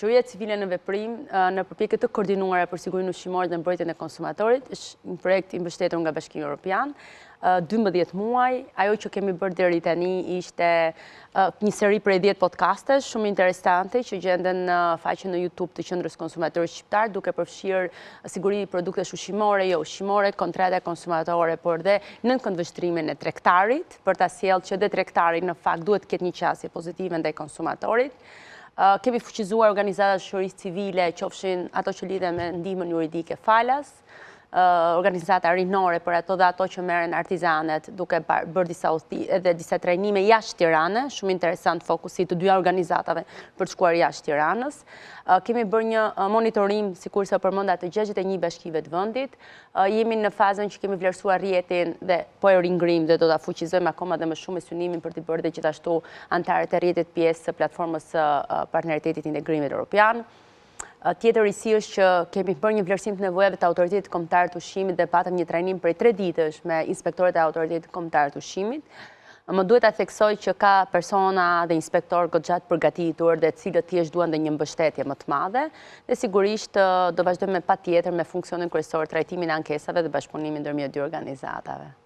Shoqëria civile në veprim në përpjekje të koordinuara për sigurinë ushqimore dhe mbrojtjen e konsumatorit është një projekt i mbështetur nga Bashkimi Evropian. 12 muaj, ajo që kemi bërë deri tani ishte një seri prej 10 podcastesh shumë interesante që gjenden në faqen në YouTube të Qendrës Konsumatorit Shqiptar, duke përfshirë siguri i produktesh ushqimore, jo ushqimore, kontrata konsumatore, por dhe nën këndvështrimin e tregtarit, për ta sjellë që dhe tregtari në fakt duhet të ketë një qasje pozitive ndaj konsumatorit. Kemi fuqizuar organizatat shoqërisë civile, qofshin ato që lidhen me ndihmën juridike falas, organizata rinore për ato dhe ato që merren artizanet, duke bërë disa trajnime jashtë Tiranës, shumë interesant fokusi të dyja organizatave për të shkuar jashtë Tiranës. Kemi bërë një monitorim, sikurse përmenda, të 61 bashkive të vendit. Jemi në fazën që kemi vlerësuar rrjetin dhe po e ringrim dhe do ta fuqizojmë akoma dhe më shumë me synimin për të bërë dhe gjithashtu anëtarët e rrjetit pjesë së platformës së partneritetit integrimit evropian. Tjetër risi është që kemi bërë një vlerësim të nevojave të autoritetit kombëtar të ushqimit dhe patëm një trajnim prej 3 ditësh me inspektorët e autoritetit kombëtar të ushqimit. Më duhet ta theksoj që ka persona dhe inspektorë goxha të përgatitur dhe cilët thjesht duan dhe një mbështetje më të madhe dhe sigurisht do vazhdojmë patjetër me funksionin kryesor trajtimin e ankesave dhe bashkëpunimin ndërmjet dy organizatave.